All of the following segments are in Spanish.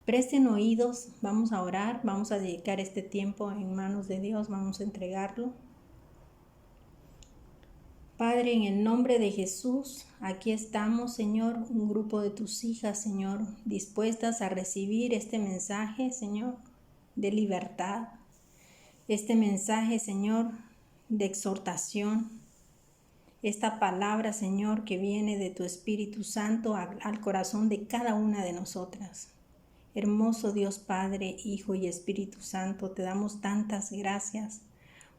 Presten oídos, vamos a orar, vamos a dedicar este tiempo en manos de Dios, vamos a entregarlo. Padre, en el nombre de Jesús, aquí estamos, Señor, un grupo de tus hijas, Señor, dispuestas a recibir este mensaje, Señor, de libertad, este mensaje, Señor, de exhortación, esta palabra, Señor, que viene de tu Espíritu Santo al corazón de cada una de nosotras. Hermoso Dios Padre, Hijo y Espíritu Santo, te damos tantas gracias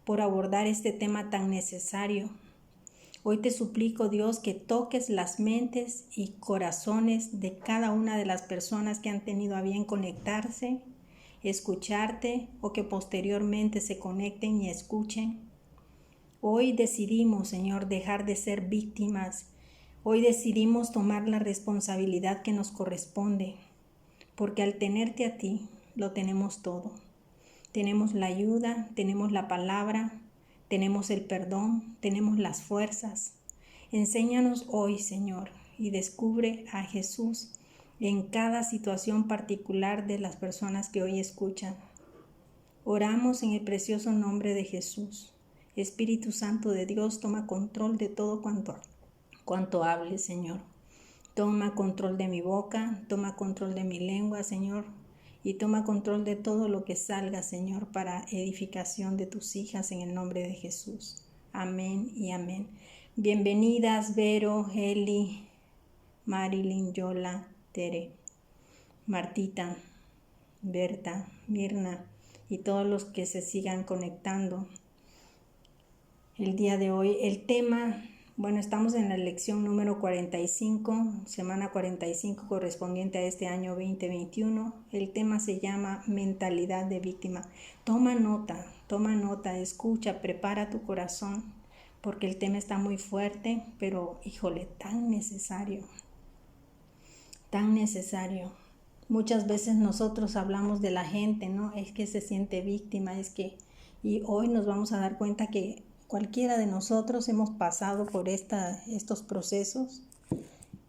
por abordar este tema tan necesario. Hoy te suplico, Dios, que toques las mentes y corazones de cada una de las personas que han tenido a bien conectarse, escucharte o que posteriormente se conecten y escuchen. Hoy decidimos, Señor, dejar de ser víctimas. Hoy decidimos tomar la responsabilidad que nos corresponde, porque al tenerte a ti, lo tenemos todo. Tenemos la ayuda, tenemos la palabra, tenemos el perdón, tenemos las fuerzas. Enséñanos hoy, Señor, y descubre a Jesús en cada situación particular de las personas que hoy escuchan. Oramos en el precioso nombre de Jesús. Espíritu Santo de Dios, toma control de todo cuanto hables, Señor. Toma control de mi boca, toma control de mi lengua, Señor, y toma control de todo lo que salga, Señor, para edificación de tus hijas en el nombre de Jesús. Amén y amén. Bienvenidas Vero, Eli, Marilyn, Yola, Tere, Martita, Berta, Mirna y todos los que se sigan conectando. El día de hoy, el tema, estamos en la lección número 45, semana 45 correspondiente a este año 2021. El tema se llama mentalidad de víctima. Toma nota, escucha, prepara tu corazón, porque el tema está muy fuerte, pero híjole, tan necesario. Muchas veces nosotros hablamos de la gente, ¿no? Es que se siente víctima, y hoy nos vamos a dar cuenta que cualquiera de nosotros hemos pasado por estos procesos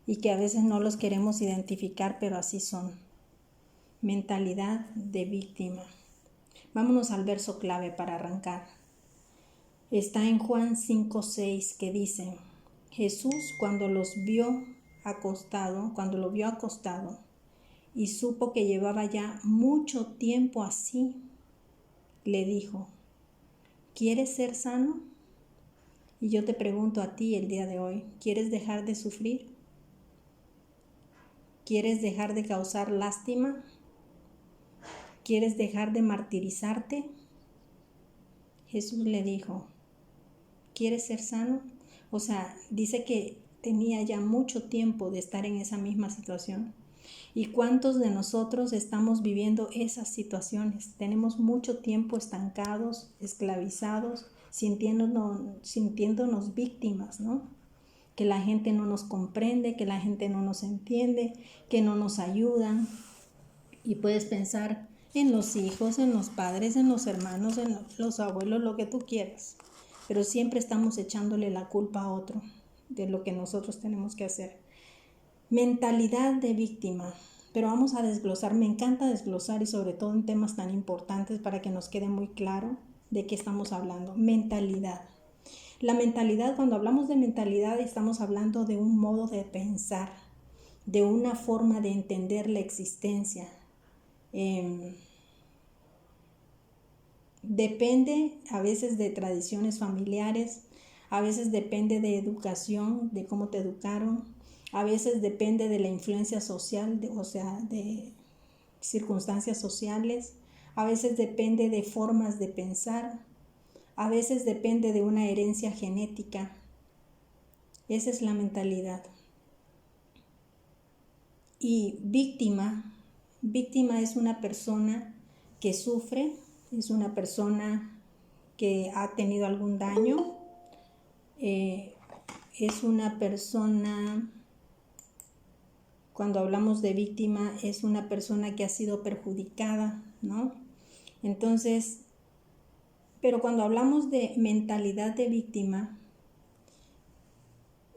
y que a veces no los queremos identificar, pero así son. Mentalidad de víctima. Vámonos al verso clave para arrancar. Está en Juan 5:6 que dice: Jesús cuando lo vio acostado y supo que llevaba ya mucho tiempo así, le dijo: ¿quieres ser sano? Y yo te pregunto a ti el día de hoy, ¿quieres dejar de sufrir? ¿Quieres dejar de causar lástima? ¿Quieres dejar de martirizarte? Jesús le dijo: ¿quieres ser sano? O sea, dice que tenía ya mucho tiempo de estar en esa misma situación. ¿Y cuántos de nosotros estamos viviendo esas situaciones? Tenemos mucho tiempo estancados, esclavizados, sintiéndonos víctimas, ¿no? Que la gente no nos comprende, que la gente no nos entiende, que no nos ayudan. Y puedes pensar en los hijos, en los padres, en los hermanos, en los abuelos, lo que tú quieras. Pero siempre estamos echándole la culpa a otro de lo que nosotros tenemos que hacer. Mentalidad de víctima. Pero vamos a desglosar, me encanta desglosar y sobre todo en temas tan importantes para que nos quede muy claro de qué estamos hablando. Mentalidad. La mentalidad, cuando hablamos de mentalidad, estamos hablando de un modo de pensar, de una forma de entender la existencia. Depende a veces de tradiciones familiares, a veces depende de educación, de cómo te educaron, a veces depende de la influencia social, de circunstancias sociales, a veces depende de formas de pensar, a veces depende de una herencia genética. Esa es la mentalidad. Y víctima es una persona que sufre, es una persona que ha tenido algún daño, es una persona, cuando hablamos de víctima, es una persona que ha sido perjudicada, ¿no? Entonces, pero cuando hablamos de mentalidad de víctima,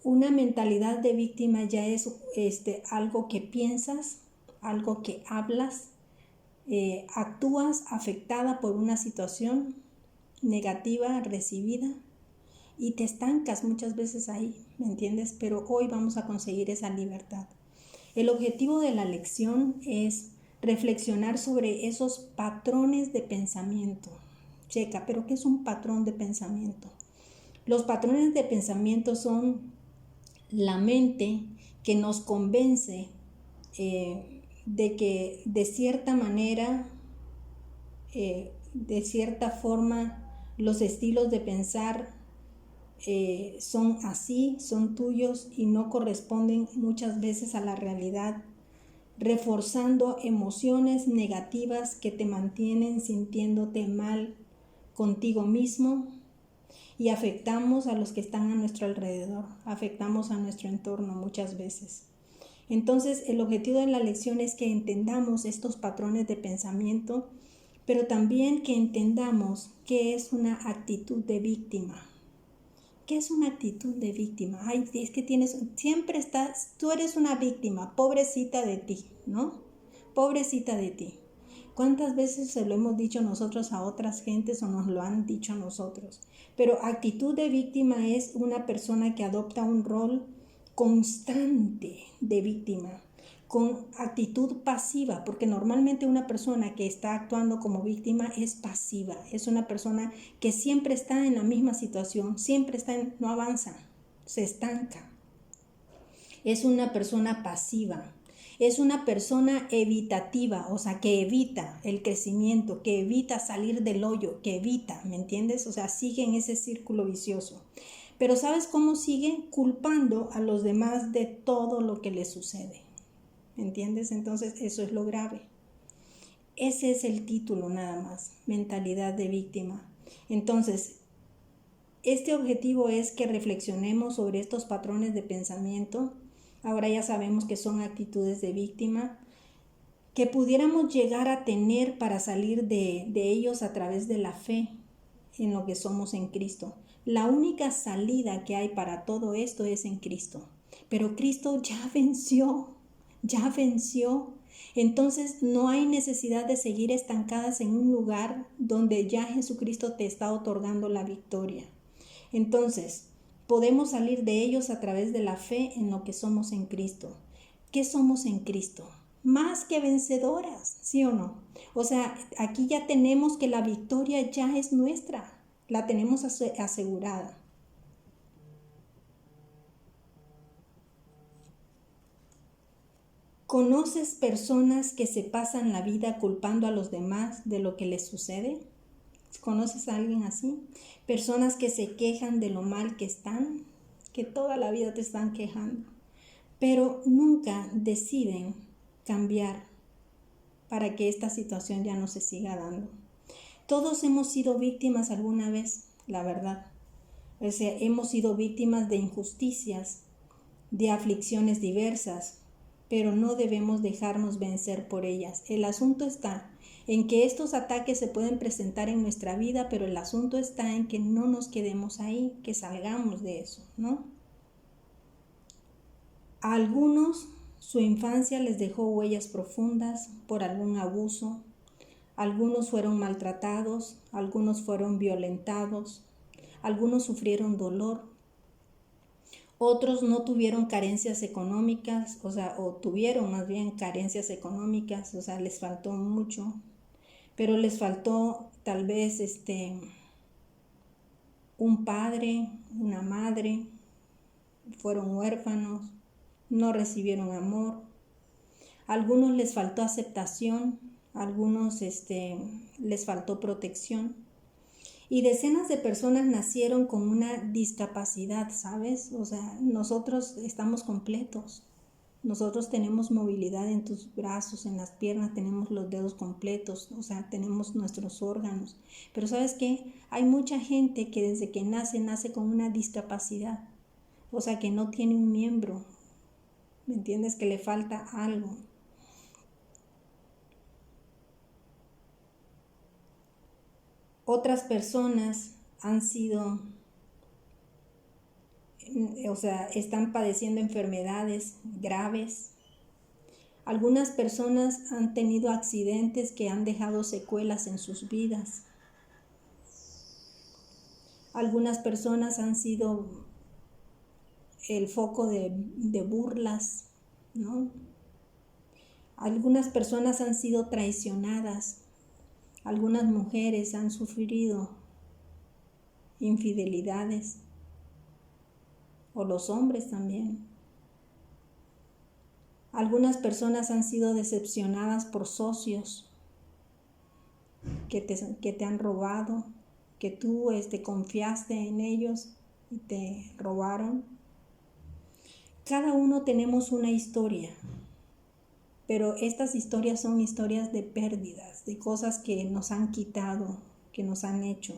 una mentalidad de víctima ya es algo que piensas, algo que hablas, actúas afectada por una situación negativa recibida y te estancas muchas veces ahí, ¿me entiendes? Pero hoy vamos a conseguir esa libertad. El objetivo de la lección es reflexionar sobre esos patrones de pensamiento. Checa, ¿pero qué es un patrón de pensamiento? Los patrones de pensamiento son la mente que nos convence de que de cierta manera, de cierta forma, los estilos de pensar son así, son tuyos y no corresponden muchas veces a la realidad, reforzando emociones negativas que te mantienen sintiéndote mal contigo mismo y afectamos a los que están a nuestro alrededor, afectamos a nuestro entorno muchas veces. Entonces, el objetivo de la lección es que entendamos estos patrones de pensamiento, pero también que entendamos qué es una actitud de víctima. ¿Qué es una actitud de víctima? Ay, es que tú eres una víctima, pobrecita de ti, ¿no? Pobrecita de ti. ¿Cuántas veces se lo hemos dicho nosotros a otras gentes o nos lo han dicho a nosotros? Pero actitud de víctima es una persona que adopta un rol constante de víctima, con actitud pasiva, porque normalmente una persona que está actuando como víctima es pasiva, es una persona que siempre está en la misma situación, no avanza, se estanca. Es una persona pasiva, es una persona evitativa, o sea, que evita el crecimiento, que evita salir del hoyo, que evita, ¿me entiendes? O sea, sigue en ese círculo vicioso. Pero ¿sabes cómo sigue? Culpando a los demás de todo lo que les sucede. ¿Me entiendes? Entonces eso es lo grave. Ese es el título nada más, mentalidad de víctima. Entonces, este objetivo es que reflexionemos sobre estos patrones de pensamiento. Ahora ya sabemos que son actitudes de víctima, que pudiéramos llegar a tener para salir de ellos a través de la fe en lo que somos en Cristo. La única salida que hay para todo esto es en Cristo. Pero Cristo ya venció. Entonces no hay necesidad de seguir estancadas en un lugar donde ya Jesucristo te está otorgando la victoria. Entonces, podemos salir de ellos a través de la fe en lo que somos en Cristo. ¿Qué somos en Cristo? Más que vencedoras, ¿sí o no? O sea, aquí ya tenemos que la victoria ya es nuestra, la tenemos asegurada. ¿Conoces personas que se pasan la vida culpando a los demás de lo que les sucede? ¿Conoces a alguien así? Personas que se quejan de lo mal que están, que toda la vida te están quejando, pero nunca deciden cambiar para que esta situación ya no se siga dando. Todos hemos sido víctimas alguna vez, la verdad. O sea, hemos sido víctimas de injusticias, de aflicciones diversas, pero no debemos dejarnos vencer por ellas. El asunto está en que estos ataques se pueden presentar en nuestra vida, pero el asunto está en que no nos quedemos ahí, que salgamos de eso, ¿no? A algunos su infancia les dejó huellas profundas por algún abuso, algunos fueron maltratados, algunos fueron violentados, algunos sufrieron dolor, otros no tuvieron carencias económicas, o tuvieron más bien carencias económicas, o sea, les faltó mucho, pero les faltó tal vez un padre, una madre, fueron huérfanos, no recibieron amor. A algunos les faltó aceptación, a algunos les faltó protección. Y decenas de personas nacieron con una discapacidad, ¿sabes? O sea, nosotros estamos completos. Nosotros tenemos movilidad en tus brazos, en las piernas, tenemos los dedos completos, o sea, tenemos nuestros órganos. Pero ¿sabes qué? Hay mucha gente que desde que nace con una discapacidad. O sea, que no tiene un miembro. ¿Me entiendes? Que le falta algo. Otras personas han sido, o sea, están padeciendo enfermedades graves. Algunas personas han tenido accidentes que han dejado secuelas en sus vidas. Algunas personas han sido el foco de burlas, ¿no? Algunas personas han sido traicionadas. Algunas mujeres han sufrido infidelidades, o los hombres también. Algunas personas han sido decepcionadas por socios que te han robado, que tú confiaste en ellos y te robaron. Cada uno tenemos una historia, pero estas historias son historias de pérdidas, de cosas que nos han quitado, que nos han hecho.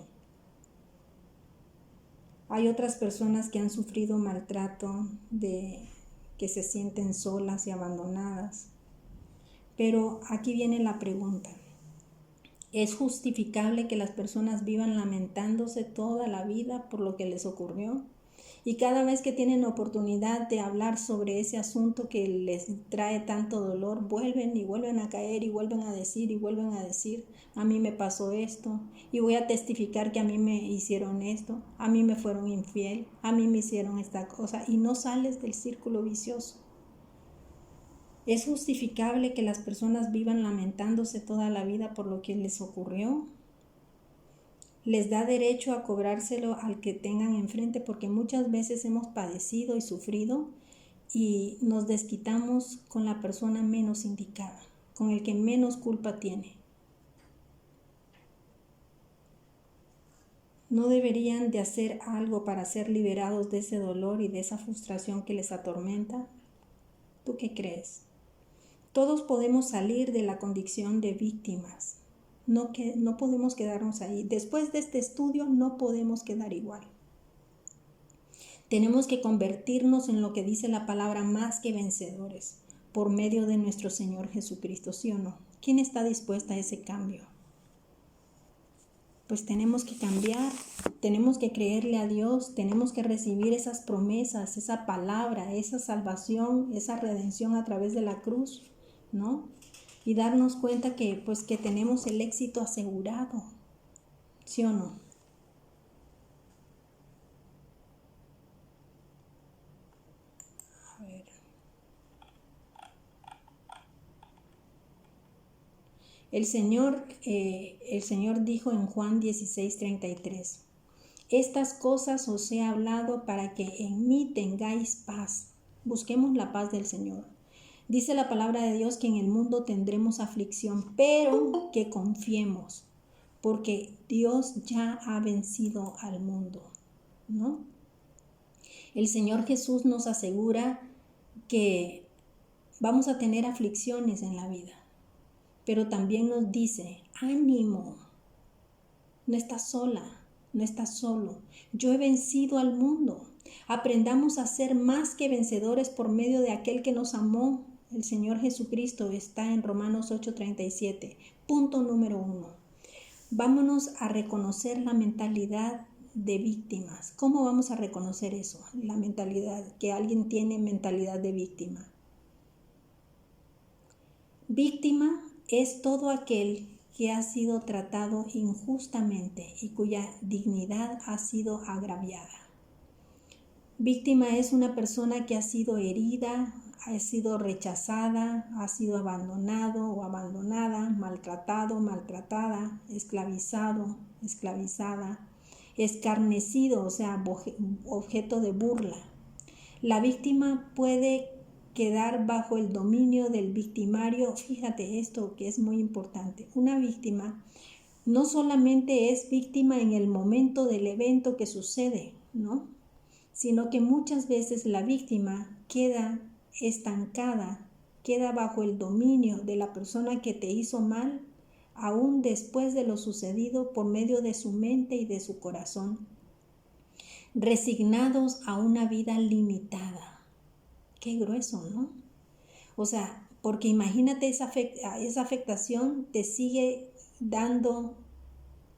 Hay otras personas que han sufrido maltrato, que se sienten solas y abandonadas. Pero aquí viene la pregunta. ¿Es justificable que las personas vivan lamentándose toda la vida por lo que les ocurrió? Y cada vez que tienen oportunidad de hablar sobre ese asunto que les trae tanto dolor, vuelven y vuelven a caer y vuelven a decir y vuelven a decir, a mí me pasó esto y voy a testificar que a mí me hicieron esto, a mí me fueron infiel, a mí me hicieron esta cosa, y no sales del círculo vicioso. ¿Es justificable que las personas vivan lamentándose toda la vida por lo que les ocurrió? Les da derecho a cobrárselo al que tengan enfrente, porque muchas veces hemos padecido y sufrido y nos desquitamos con la persona menos indicada, con el que menos culpa tiene. ¿No deberían de hacer algo para ser liberados de ese dolor y de esa frustración que les atormenta? ¿Tú qué crees? Todos podemos salir de la condición de víctimas. No podemos quedarnos ahí. Después de este estudio no podemos quedar igual. Tenemos que convertirnos en lo que dice la palabra, más que vencedores, por medio de nuestro Señor Jesucristo, ¿sí o no? ¿Quién está dispuesta a ese cambio? Pues tenemos que cambiar, tenemos que creerle a Dios, tenemos que recibir esas promesas, esa palabra, esa salvación, esa redención a través de la cruz, ¿no? Y darnos cuenta que tenemos el éxito asegurado, ¿sí o no? A ver. El Señor dijo en Juan 16:33, estas cosas os he hablado para que en mí tengáis paz. Busquemos la paz del Señor. Dice la palabra de Dios que en el mundo tendremos aflicción, pero que confiemos, porque Dios ya ha vencido al mundo, ¿no? El Señor Jesús nos asegura que vamos a tener aflicciones en la vida, pero también nos dice, ánimo, no estás sola, no estás solo, yo he vencido al mundo. Aprendamos a ser más que vencedores por medio de aquel que nos amó. El Señor Jesucristo está en Romanos 8:37. Punto número 1. Vámonos a reconocer la mentalidad de víctimas. ¿Cómo vamos a reconocer eso? La mentalidad, que alguien tiene mentalidad de víctima. Víctima es todo aquel que ha sido tratado injustamente y cuya dignidad ha sido agraviada. Víctima es una persona que ha sido herida, ha sido rechazada, ha sido abandonado o abandonada, maltratado, maltratada, esclavizado, esclavizada, escarnecido, o sea, objeto de burla. La víctima puede quedar bajo el dominio del victimario. Fíjate esto que es muy importante. Una víctima no solamente es víctima en el momento del evento que sucede, ¿no? Sino que muchas veces la víctima queda estancada, queda bajo el dominio de la persona que te hizo mal, aún después de lo sucedido, por medio de su mente y de su corazón, resignados a una vida limitada. Qué grueso, ¿no? O sea, porque imagínate esa afectación te sigue dando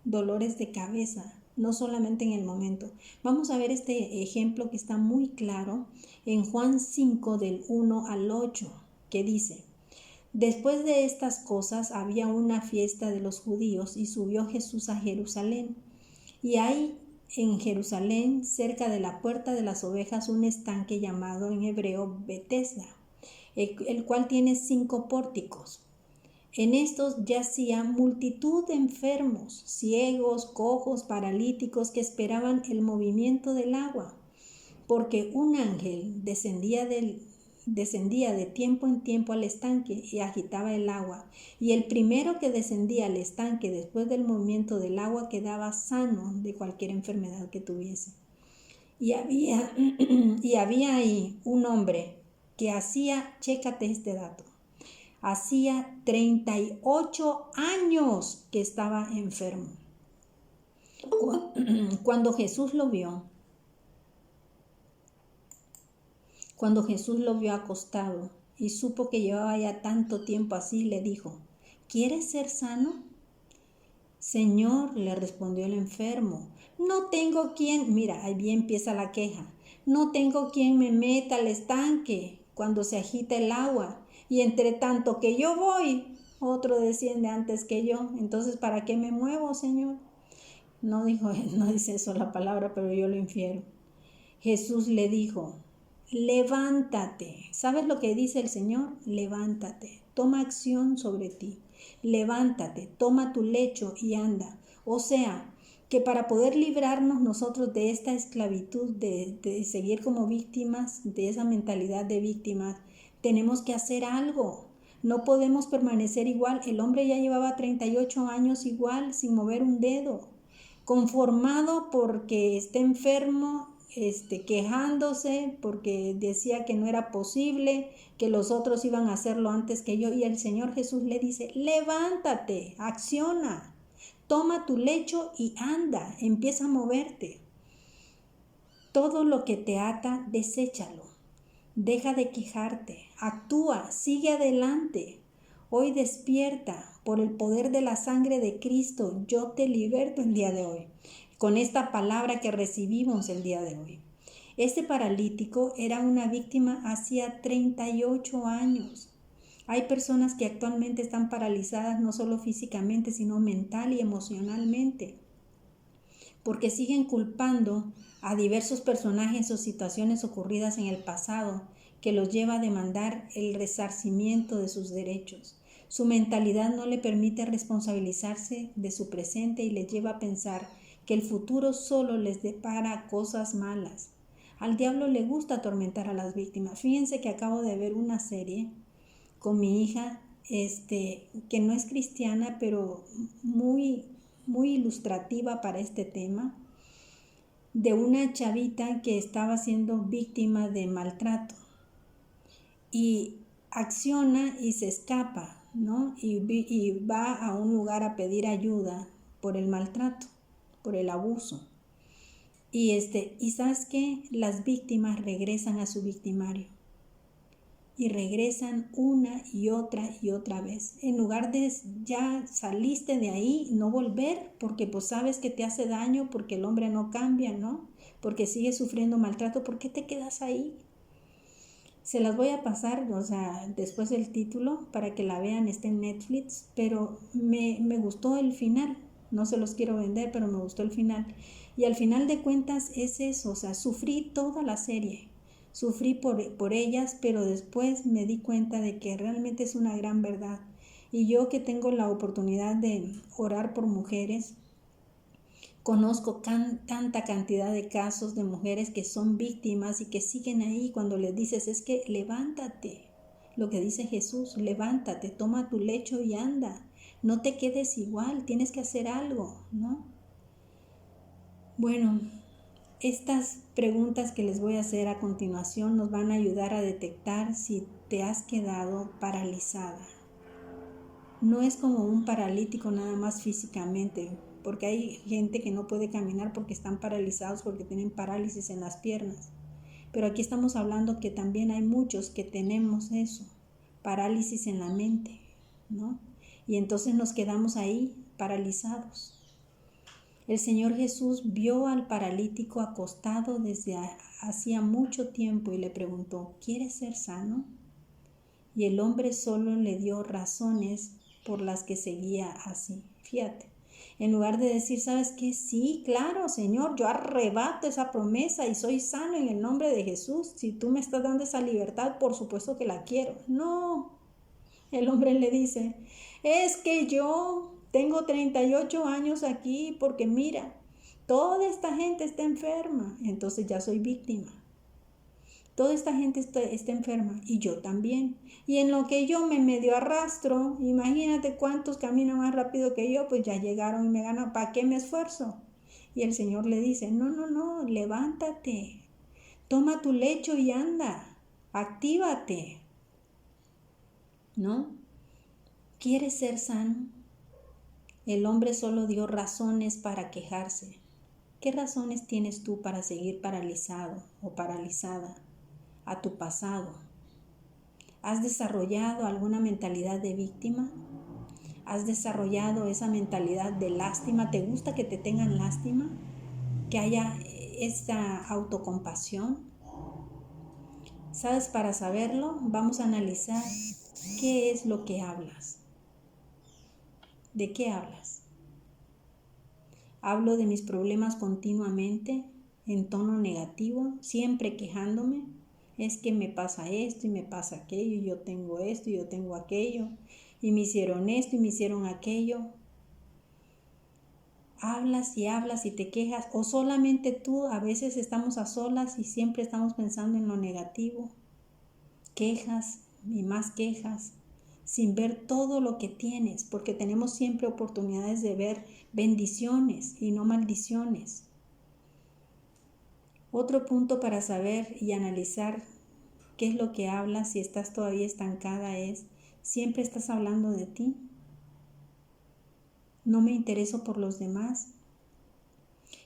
dolores de cabeza, no solamente en el momento. Vamos a ver este ejemplo que está muy claro en Juan 5 del 1 al 8, que dice, Después de estas cosas había una fiesta de los judíos y subió Jesús a Jerusalén. Y hay en Jerusalén, cerca de la puerta de las ovejas, un estanque llamado en hebreo Betesda, el cual tiene 5 pórticos. En estos yacía multitud de enfermos, ciegos, cojos, paralíticos, que esperaban el movimiento del agua, porque un ángel descendía de tiempo en tiempo al estanque y agitaba el agua, y el primero que descendía al estanque después del movimiento del agua quedaba sano de cualquier enfermedad que tuviese. Y había ahí un hombre que chécate este dato, hacía 38 años que estaba enfermo. Cuando Jesús lo vio acostado y supo que llevaba ya tanto tiempo así, le dijo: ¿quieres ser sano? Señor, le respondió el enfermo, no tengo quien, mira, ahí empieza la queja, no tengo quien me meta al estanque cuando se agita el agua, y entre tanto que yo voy, otro desciende antes que yo, entonces ¿para qué me muevo, Señor? No dice eso la palabra, pero yo lo infiero. Jesús le dijo: levántate. ¿Sabes lo que dice el Señor? Levántate, toma acción sobre ti. Levántate, toma tu lecho y anda. O sea, que para poder librarnos nosotros de esta esclavitud, de seguir como víctimas, de esa mentalidad de víctimas, tenemos que hacer algo. No podemos permanecer igual. El hombre ya llevaba 38 años igual, sin mover un dedo, conformado porque está enfermo, quejándose porque decía que no era posible, que los otros iban a hacerlo antes que yo, y el Señor Jesús le dice: levántate, acciona, toma tu lecho y anda, empieza a moverte. Todo lo que te ata, deséchalo, deja de quejarte, actúa, sigue adelante. Hoy despierta, por el poder de la sangre de Cristo, yo te liberto el día de hoy, con esta palabra que recibimos el día de hoy. Este paralítico era una víctima hacía 38 años. Hay personas que actualmente están paralizadas no solo físicamente, sino mental y emocionalmente, porque siguen culpando a diversos personajes o situaciones ocurridas en el pasado que los lleva a demandar el resarcimiento de sus derechos. Su mentalidad no le permite responsabilizarse de su presente y les lleva a pensar que el futuro solo les depara cosas malas. Al diablo le gusta atormentar a las víctimas. Fíjense que acabo de ver una serie con mi hija, que no es cristiana, pero muy ilustrativa para este tema, de una chavita que estaba siendo víctima de maltrato y acciona y se escapa, ¿no? Y va a un lugar a pedir ayuda por el maltrato, por el abuso. Y ¿sabes qué? Las víctimas regresan a su victimario. Y regresan una y otra vez. En lugar de ya saliste de ahí, no volver, porque pues sabes que te hace daño, porque el hombre no cambia, ¿no? Porque sigue sufriendo maltrato, ¿por qué te quedas ahí? Se las voy a pasar, después del título, para que la vean, está en Netflix, pero me gustó el final. No se los quiero vender, pero me gustó el final. Y al final de cuentas es eso, sufrí toda la serie. Sufrí por ellas, pero después me di cuenta de que realmente es una gran verdad. Y yo que tengo la oportunidad de orar por mujeres, conozco tanta cantidad de casos de mujeres que son víctimas y que siguen ahí cuando les dices: es que levántate. Lo que dice Jesús: levántate, toma tu lecho y anda. No te quedes igual, tienes que hacer algo, ¿no? Bueno, estas preguntas que les voy a hacer a continuación nos van a ayudar a detectar si te has quedado paralizada. No es como un paralítico nada más físicamente, porque hay gente que no puede caminar porque están paralizados, porque tienen parálisis en las piernas. Pero aquí estamos hablando que también hay muchos que tenemos eso, parálisis en la mente, ¿no? Y entonces nos quedamos ahí paralizados. El Señor Jesús vio al paralítico acostado desde hacía mucho tiempo y le preguntó: ¿quieres ser sano? y el hombre solo le dio razones por las que seguía así. Fíjate, en lugar de decir, ¿sabes qué? Sí, claro, Señor, yo arrebato esa promesa y soy sano en el nombre de Jesús. Si tú me estás dando esa libertad, por supuesto que la quiero. No, el hombre le dice, es que yo tengo 38 años aquí porque mira, toda esta gente está enferma, entonces ya soy víctima. Toda esta gente está enferma y yo también. Y en lo que yo me medio arrastro, imagínate cuántos caminan más rápido que yo, pues ya llegaron y me ganan. ¿Para qué me esfuerzo? Y el Señor le dice, no, levántate, toma tu lecho y anda, actívate. ¿No? ¿Quieres ser sano? El hombre solo dio razones para quejarse. ¿Qué razones tienes tú para seguir paralizado o paralizada a tu pasado? ¿Has desarrollado alguna mentalidad de víctima? ¿Has desarrollado esa mentalidad de lástima? ¿Te gusta que te tengan lástima? ¿Que haya esta autocompasión? ¿Sabes? Para saberlo, vamos a analizar qué es lo que hablas. ¿De qué hablas? ¿Hablo de mis problemas continuamente, en tono negativo, siempre quejándome? Es que me pasa esto y me pasa aquello, y yo tengo esto y yo tengo aquello, y me hicieron esto y me hicieron aquello. Hablas y te quejas, o solamente tú, a veces estamos a solas y siempre estamos pensando en lo negativo. Quejas y más quejas, sin ver todo lo que tienes, porque tenemos siempre oportunidades de ver bendiciones y no maldiciones. Otro punto para saber y analizar qué es lo que hablas si estás todavía estancada es, siempre estás hablando de ti. No me intereso por los demás.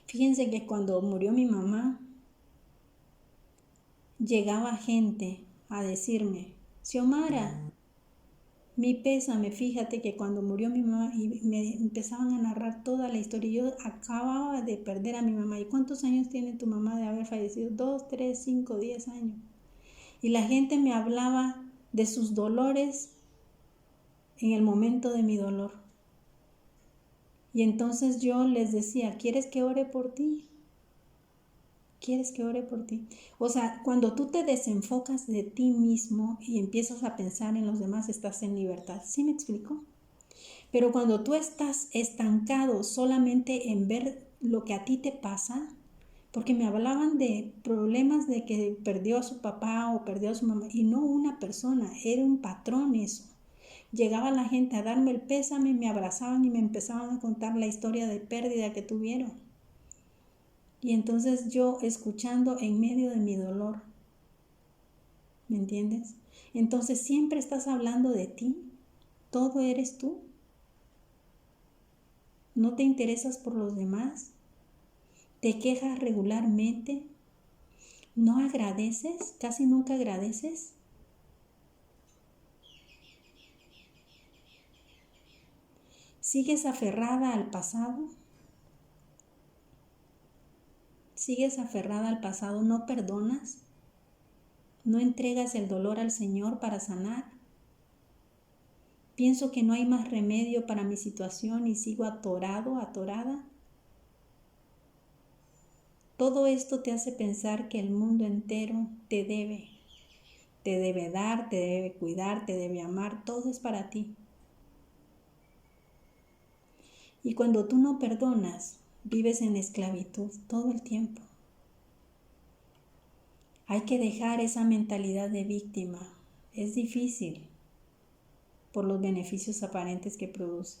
Fíjense que cuando murió mi mamá, llegaba gente a decirme, Xiomara, mi pésame, fíjate que cuando murió mi mamá y me empezaban a narrar toda la historia, yo acababa de perder a mi mamá. ¿Y cuántos años tiene tu mamá de haber fallecido? 2, 3, 5, 10 años. Y la gente me hablaba de sus dolores en el momento de mi dolor. Y entonces yo les decía, ¿quieres que ore por ti? ¿Quieres que ore por ti? O sea, cuando tú te desenfocas de ti mismo y empiezas a pensar en los demás, estás en libertad. ¿Sí me explico? Pero cuando tú estás estancado solamente en ver lo que a ti te pasa, porque me hablaban de problemas de que perdió a su papá o perdió a su mamá, y no una persona, era un patrón eso. Llegaba la gente a darme el pésame, me abrazaban y me empezaban a contar la historia de pérdida que tuvieron. Y entonces yo escuchando en medio de mi dolor, ¿me entiendes? Entonces siempre estás hablando de ti, todo eres tú. ¿No te interesas por los demás? ¿Te quejas regularmente? ¿No agradeces? ¿Casi nunca agradeces? ¿Sigues aferrada al pasado? ¿Sigues aferrada al pasado? ¿No perdonas? ¿No entregas el dolor al Señor para sanar? Pienso que no hay más remedio para mi situación y sigo atorado, atorada. Todo esto te hace pensar que el mundo entero te debe dar, te debe cuidar, te debe amar, todo es para ti. Y cuando tú no perdonas, vives en esclavitud todo el tiempo. Hay que dejar esa mentalidad de víctima. Es difícil por los beneficios aparentes que produce.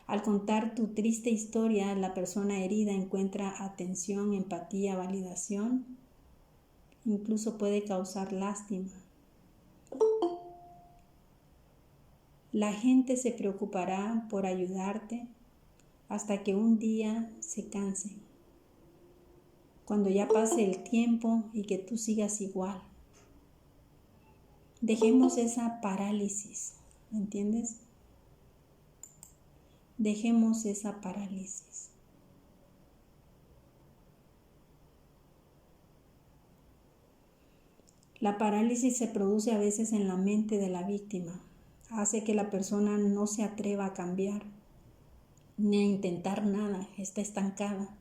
Al contar tu triste historia, la persona herida encuentra atención, empatía, validación. Incluso puede causar lástima. La gente se preocupará por ayudarte hasta que un día se cansen. Cuando ya pase el tiempo y que tú sigas igual. Dejemos esa parálisis, ¿me entiendes? Dejemos esa parálisis. La parálisis se produce a veces en la mente de la víctima. Hace que la persona no se atreva a cambiar, ni a intentar nada, está estancada.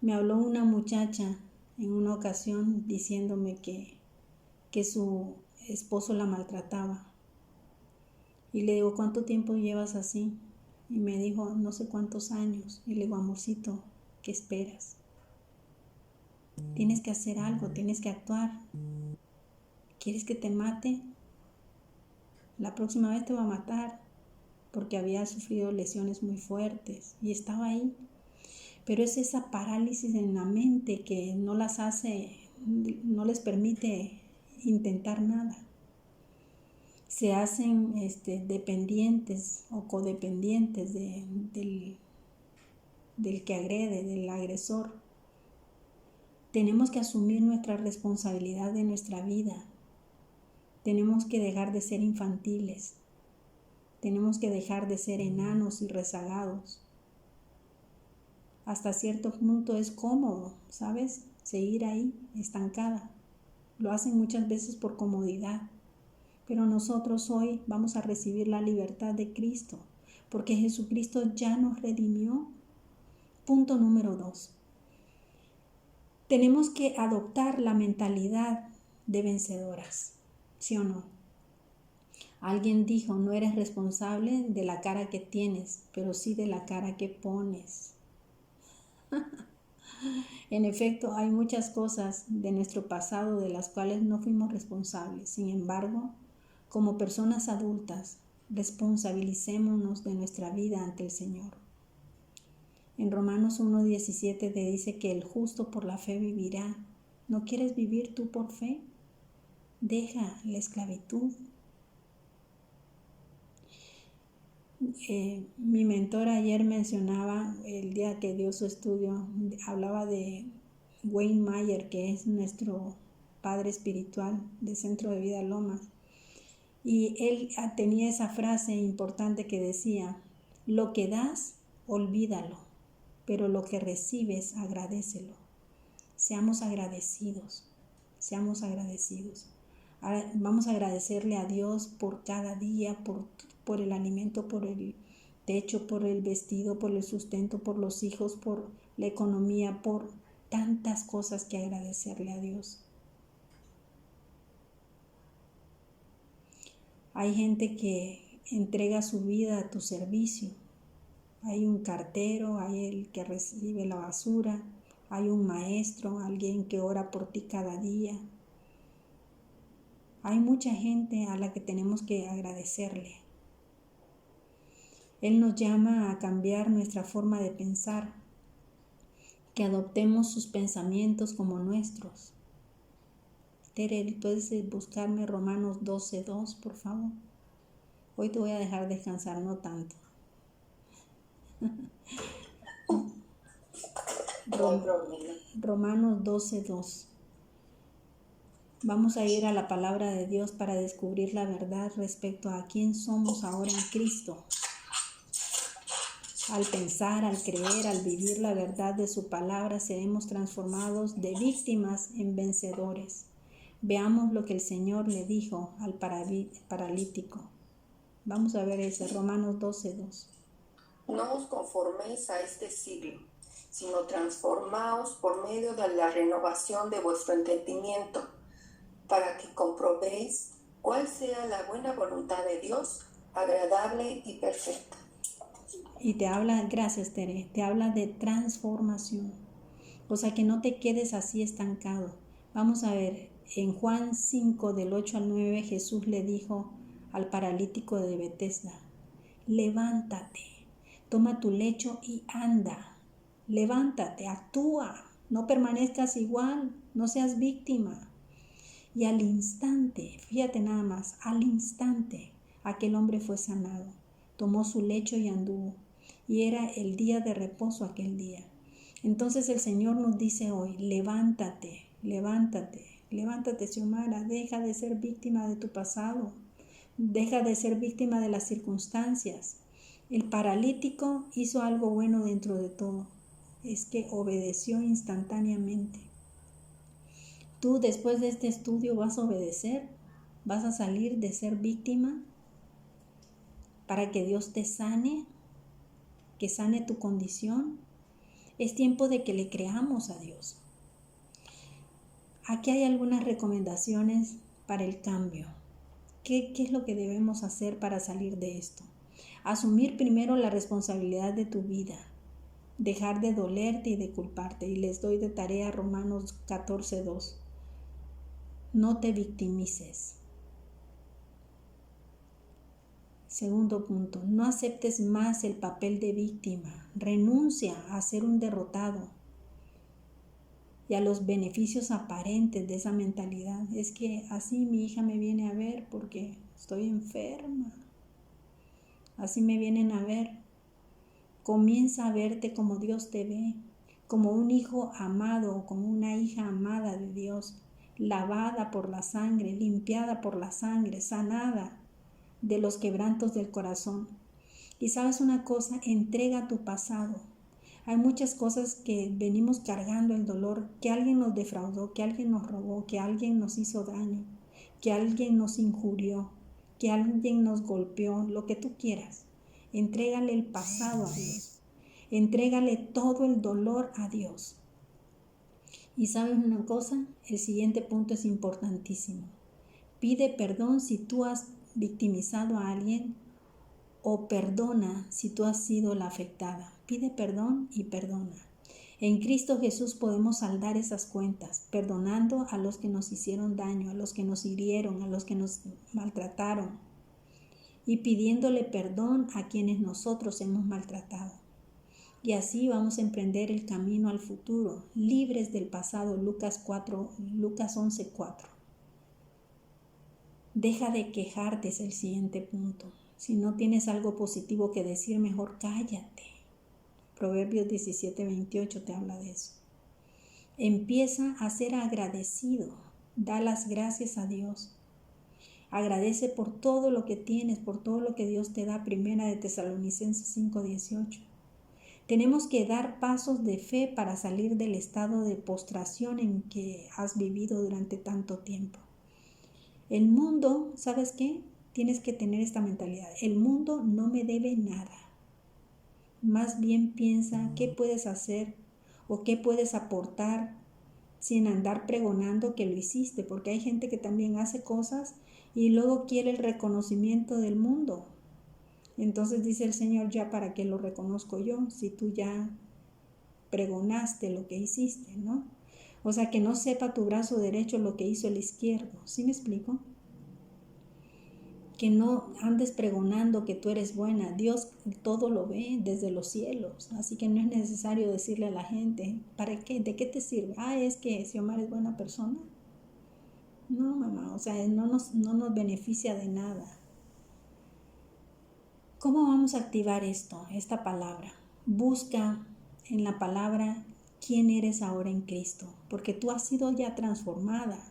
Me habló una muchacha en una ocasión diciéndome que su esposo la maltrataba. Y le digo, ¿cuánto tiempo llevas así? Y me dijo, no sé cuántos años. Y le digo, amorcito, ¿qué esperas? Tienes que hacer algo, tienes que actuar. ¿Quieres que te mate? La próxima vez te va a matar, porque había sufrido lesiones muy fuertes y estaba ahí. Pero es esa parálisis en la mente que no no les permite intentar nada. Se hacen dependientes o codependientes del que agrede, del agresor. Tenemos que asumir nuestra responsabilidad de nuestra vida. Tenemos que dejar de ser infantiles. Tenemos que dejar de ser enanos y rezagados. Hasta cierto punto es cómodo, ¿sabes? Seguir ahí, estancada. Lo hacen muchas veces por comodidad. Pero nosotros hoy vamos a recibir la libertad de Cristo, porque Jesucristo ya nos redimió. Punto número 2. Tenemos que adoptar la mentalidad de vencedoras, ¿sí o no? Alguien dijo, no eres responsable de la cara que tienes, pero sí de la cara que pones. En efecto, hay muchas cosas de nuestro pasado de las cuales no fuimos responsables. Sin embargo, como personas adultas, responsabilicémonos de nuestra vida ante el Señor. En Romanos 1:17 te dice que el justo por la fe vivirá. ¿No quieres vivir tú por fe? Deja la esclavitud. Mi mentora ayer mencionaba, el día que dio su estudio, hablaba de Wayne Mayer, que es nuestro padre espiritual de Centro de Vida Lomas. Y él tenía esa frase importante que decía, lo que das, olvídalo, pero lo que recibes, agradécelo. Seamos agradecidos, seamos agradecidos. Ahora vamos a agradecerle a Dios por cada día, por el alimento, por el techo, por el vestido, por el sustento, por los hijos, por la economía, por tantas cosas que agradecerle a Dios. Hay gente que entrega su vida a tu servicio. Hay un cartero, hay el que recibe la basura, hay un maestro, alguien que ora por ti cada día. Hay mucha gente a la que tenemos que agradecerle. Él nos llama a cambiar nuestra forma de pensar, que adoptemos sus pensamientos como nuestros. Tere, ¿puedes buscarme Romanos 12:2, por favor? Hoy te voy a dejar descansar, no tanto. Romanos 12:2. Vamos a ir a la palabra de Dios para descubrir la verdad respecto a quién somos ahora en Cristo. Al pensar, al creer, al vivir la verdad de su palabra, seremos transformados de víctimas en vencedores. Veamos lo que el Señor le dijo al paralítico. Vamos a ver ese, Romanos 12:2. No os conforméis a este siglo, sino transformaos por medio de la renovación de vuestro entendimiento, para que comprobéis cuál sea la buena voluntad de Dios, agradable y perfecta. Y te habla, gracias Tere, te habla de transformación. O sea, que no te quedes así estancado. Vamos a ver, en Juan 5, del 8 al 9, Jesús le dijo al paralítico de Betesda, levántate, toma tu lecho y anda. Levántate, actúa, no permanezcas igual, no seas víctima. Y al instante, fíjate nada más, al instante, aquel hombre fue sanado. Tomó su lecho y anduvo. Y era el día de reposo aquel día. Entonces el Señor nos dice hoy, levántate, levántate, levántate, Xiomara, deja de ser víctima de tu pasado, deja de ser víctima de las circunstancias. El paralítico hizo algo bueno dentro de todo, es que obedeció instantáneamente. Tú después de este estudio vas a obedecer, vas a salir de ser víctima para que Dios te sane, que sane tu condición. Es tiempo de que le creamos a Dios. Aquí hay algunas recomendaciones para el cambio. ¿Qué es lo que debemos hacer para salir de esto? Asumir primero la responsabilidad de tu vida. Dejar de dolerte y de culparte. Y les doy de tarea Romanos 14:2. No te victimices. Segundo punto, no aceptes más el papel de víctima. Renuncia a ser un derrotado y a los beneficios aparentes de esa mentalidad. Es que así mi hija me viene a ver porque estoy enferma. Así me vienen a ver. Comienza a verte como Dios te ve, como un hijo amado, como una hija amada de Dios, lavada por la sangre, limpiada por la sangre, sanada de los quebrantos del corazón. Y sabes una cosa, entrega tu pasado. Hay muchas cosas que venimos cargando el dolor, que alguien nos defraudó, que alguien nos robó, que alguien nos hizo daño, que alguien nos injurió, que alguien nos golpeó, lo que tú quieras. Entrégale el pasado a Dios. Entrégale todo el dolor a Dios. Y sabes una cosa, el siguiente punto es importantísimo. Pide perdón si tú has victimizado a alguien o perdona si tú has sido la afectada. Pide perdón y perdona. En Cristo Jesús podemos saldar esas cuentas, perdonando a los que nos hicieron daño, a los que nos hirieron, a los que nos maltrataron y pidiéndole perdón a quienes nosotros hemos maltratado. Y así vamos a emprender el camino al futuro, libres del pasado. Lucas 11:4. Deja de quejarte, es el siguiente punto. Si no tienes algo positivo que decir, mejor cállate. Proverbios 17:28 te habla de eso. Empieza a ser agradecido. Da las gracias a Dios. Agradece por todo lo que tienes, por todo lo que Dios te da. Primera de Tesalonicenses 5:18. Tenemos que dar pasos de fe para salir del estado de postración en que has vivido durante tanto tiempo. El mundo, ¿sabes qué? Tienes que tener esta mentalidad. El mundo no me debe nada. Más bien piensa qué puedes hacer o qué puedes aportar sin andar pregonando que lo hiciste, porque hay gente que también hace cosas y luego quiere el reconocimiento del mundo. Entonces dice el Señor, ya para qué lo reconozco yo si tú ya pregonaste lo que hiciste, ¿no? O sea, que no sepa tu brazo derecho lo que hizo el izquierdo. ¿Sí me explico? Que no andes pregonando que tú eres buena. Dios todo lo ve desde los cielos. Así que no es necesario decirle a la gente, ¿para qué? ¿De qué te sirve? Es que Xiomara es buena persona. No, mamá, o sea, no nos beneficia de nada. ¿Cómo vamos a activar esta palabra? Busca en la palabra quién eres ahora en Cristo, porque tú has sido ya transformada,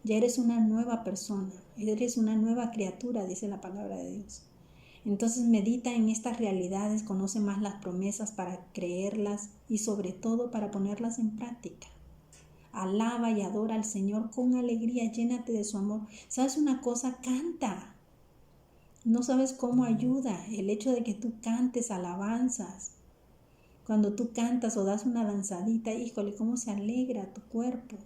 ya eres una nueva persona, eres una nueva criatura, dice la palabra de Dios. Entonces medita en estas realidades, conoce más las promesas para creerlas y sobre todo para ponerlas en práctica. Alaba y adora al Señor con alegría, llénate de su amor. ¿Sabes una cosa? Canta. No sabes cómo ayuda el hecho de que tú cantes alabanzas. Cuando tú cantas o das una danzadita, híjole, cómo se alegra tu cuerpo.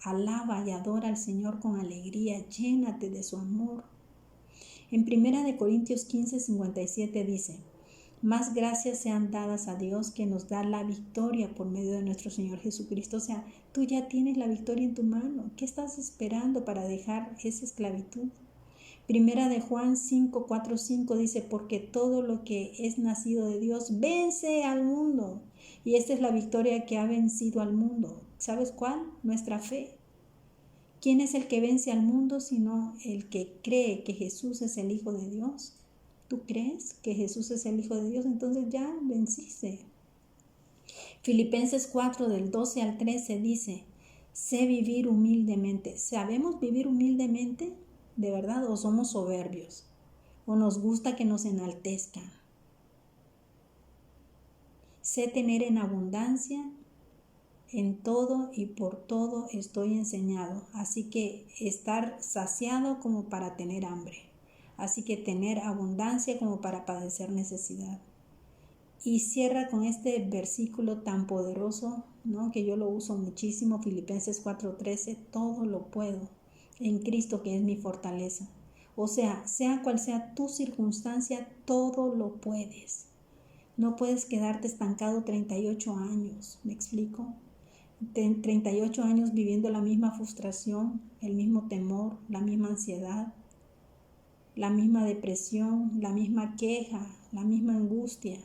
Alaba y adora al Señor con alegría, llénate de su amor. En 1 Corintios 15:57 dice, más gracias sean dadas a Dios que nos da la victoria por medio de nuestro Señor Jesucristo. O sea, tú ya tienes la victoria en tu mano. ¿Qué estás esperando para dejar esa esclavitud? Primera de Juan 5:4-5 dice, porque todo lo que es nacido de Dios vence al mundo. Y esta es la victoria que ha vencido al mundo. ¿Sabes cuál? Nuestra fe. ¿Quién es el que vence al mundo sino el que cree que Jesús es el Hijo de Dios? ¿Tú crees que Jesús es el Hijo de Dios? Entonces ya venciste. Filipenses 4:12-13 dice, sé vivir humildemente. ¿Sabemos vivir humildemente? ¿De verdad? ¿O somos soberbios? ¿O nos gusta que nos enaltezcan? Sé tener en abundancia En todo y por todo estoy enseñado, así que estar saciado como para tener hambre, así que tener abundancia como para padecer necesidad. Y cierra con este versículo tan poderoso, ¿no? Que yo lo uso muchísimo, Filipenses 4:13, todo lo puedo en Cristo que es mi fortaleza. O sea cual sea tu circunstancia, todo lo puedes. No puedes quedarte estancado 38 años, ¿me explico? 38 años viviendo la misma frustración, el mismo temor, la misma ansiedad, la misma depresión, la misma queja, la misma angustia.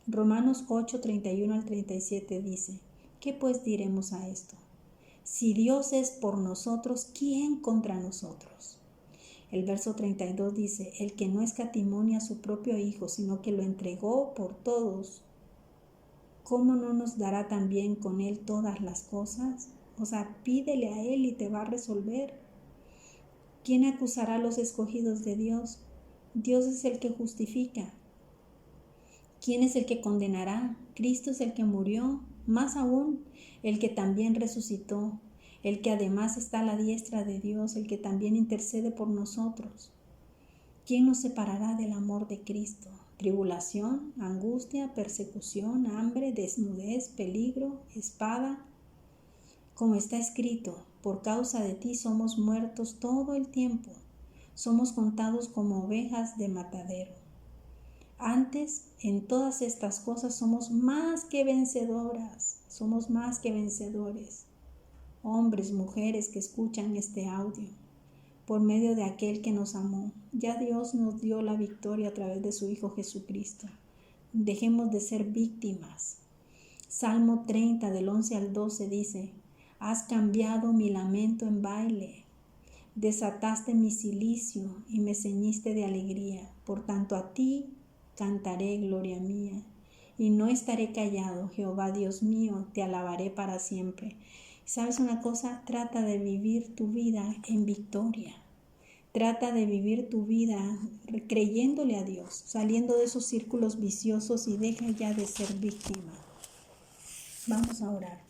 Romanos 8:31 al 37 dice, ¿qué pues diremos a esto? Si Dios es por nosotros, ¿quién contra nosotros? El verso 32 dice, el que no escatimó a su propio Hijo, sino que lo entregó por todos, ¿cómo no nos dará también con Él todas las cosas? O sea, pídele a Él y te va a resolver. ¿Quién acusará a los escogidos de Dios? Dios es el que justifica. ¿Quién es el que condenará? Cristo es el que murió, más aún, el que también resucitó, el que además está a la diestra de Dios, el que también intercede por nosotros. ¿Quién nos separará del amor de Cristo? Tribulación, angustia, persecución, hambre, desnudez, peligro, espada. Como está escrito, por causa de ti somos muertos todo el tiempo, somos contados como ovejas de matadero. Antes, en todas estas cosas somos más que vencedoras, somos más que vencedores. Hombres, mujeres que escuchan este audio, por medio de aquel que nos amó. Ya Dios nos dio la victoria a través de su Hijo Jesucristo. Dejemos de ser víctimas. Salmo 30 del 11 al 12 dice, has cambiado mi lamento en baile, desataste mi cilicio y me ceñiste de alegría. Por tanto a ti cantaré, gloria mía, y no estaré callado. Jehová Dios mío, te alabaré para siempre. ¿Sabes una cosa? Trata de vivir tu vida en victoria. Trata de vivir tu vida creyéndole a Dios, saliendo de esos círculos viciosos y deja ya de ser víctima. Vamos a orar.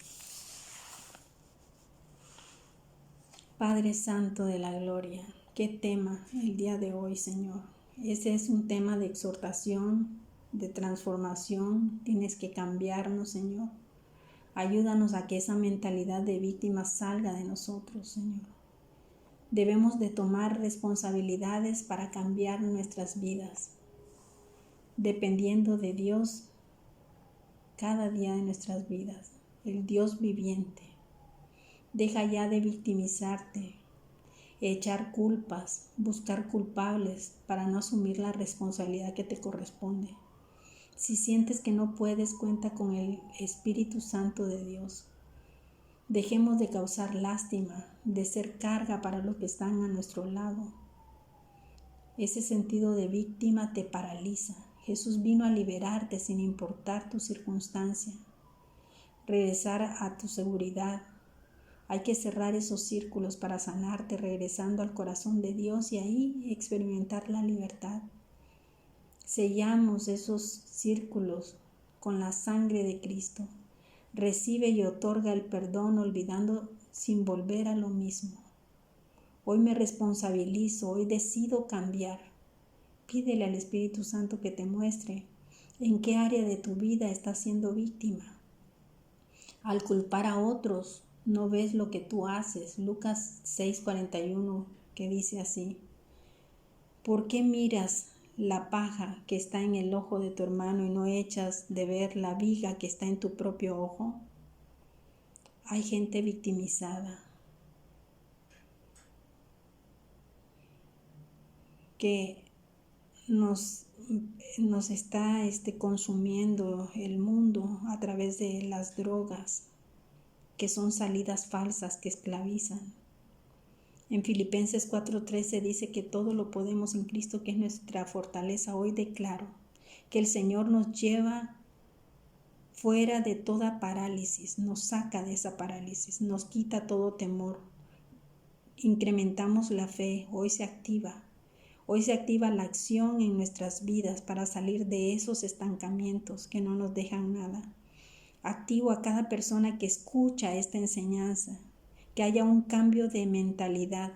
Padre Santo de la Gloria, qué tema el día de hoy, Señor. Ese es un tema de exhortación, de transformación. Tienes que cambiarnos, Señor. Ayúdanos a que esa mentalidad de víctima salga de nosotros, Señor. Debemos de tomar responsabilidades para cambiar nuestras vidas, dependiendo de Dios cada día de nuestras vidas, el Dios viviente. Deja ya de victimizarte, echar culpas, buscar culpables para no asumir la responsabilidad que te corresponde. Si sientes que no puedes, cuenta con el Espíritu Santo de Dios. Dejemos de causar lástima, de ser carga para los que están a nuestro lado. Ese sentido de víctima te paraliza. Jesús vino a liberarte sin importar tu circunstancia. Regresar a tu seguridad. Hay que cerrar esos círculos para sanarte, regresando al corazón de Dios y ahí experimentar la libertad. Sellamos esos círculos con la sangre de Cristo. Recibe y otorga el perdón olvidando sin volver a lo mismo. Hoy me responsabilizo, hoy decido cambiar. Pídele al Espíritu Santo que te muestre en qué área de tu vida estás siendo víctima. Al culpar a otros, no ves lo que tú haces. Lucas 6:41, que dice así: ¿por qué miras la paja que está en el ojo de tu hermano y no echas de ver la viga que está en tu propio ojo? Hay gente victimizada que nos está consumiendo el mundo a través de las drogas, que son salidas falsas que esclavizan. En Filipenses 4:13 dice que todo lo podemos en Cristo, que es nuestra fortaleza. Hoy declaro que el Señor nos lleva fuera de toda parálisis, nos saca de esa parálisis, nos quita todo temor. Incrementamos la fe, hoy se activa la acción en nuestras vidas para salir de esos estancamientos que no nos dejan nada. Activo a cada persona que escucha esta enseñanza, que haya un cambio de mentalidad.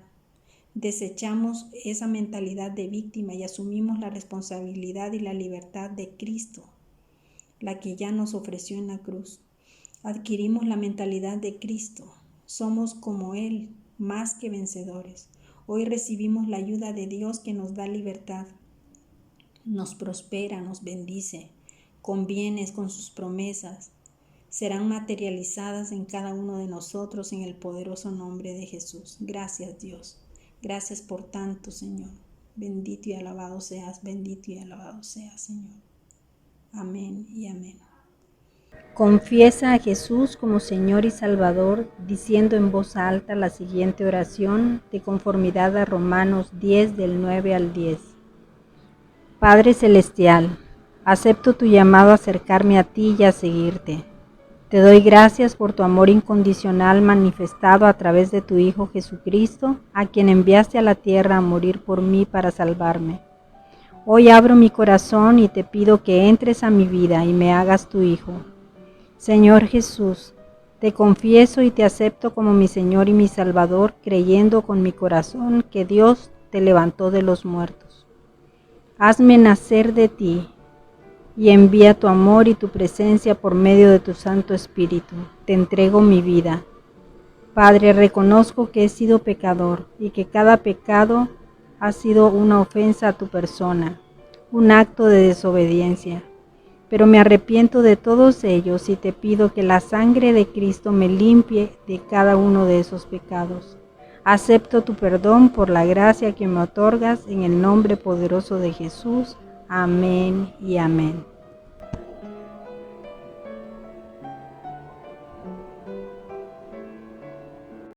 Desechamos esa mentalidad de víctima y asumimos la responsabilidad y la libertad de Cristo, la que ya nos ofreció en la cruz. Adquirimos la mentalidad de Cristo. Somos como Él, más que vencedores. Hoy recibimos la ayuda de Dios que nos da libertad. Nos prospera, nos bendice, con bienes, con sus promesas. Serán materializadas en cada uno de nosotros en el poderoso nombre de Jesús. Gracias, Dios. Gracias por tanto, Señor. Bendito y alabado seas, Señor. Amén y amén. Confiesa a Jesús como Señor y Salvador, diciendo en voz alta la siguiente oración de conformidad a Romanos 10 del 9 al 10. Padre Celestial, acepto tu llamado a acercarme a ti y a seguirte. Te doy gracias por tu amor incondicional manifestado a través de tu Hijo Jesucristo, a quien enviaste a la tierra a morir por mí para salvarme. Hoy abro mi corazón y te pido que entres a mi vida y me hagas tu Hijo. Señor Jesús, te confieso y te acepto como mi Señor y mi Salvador, creyendo con mi corazón que Dios te levantó de los muertos. Hazme nacer de ti y envía tu amor y tu presencia por medio de tu Santo Espíritu. Te entrego mi vida. Padre, reconozco que he sido pecador y que cada pecado ha sido una ofensa a tu persona, un acto de desobediencia. Pero me arrepiento de todos ellos y te pido que la sangre de Cristo me limpie de cada uno de esos pecados. Acepto tu perdón por la gracia que me otorgas en el nombre poderoso de Jesús. Amén y amén.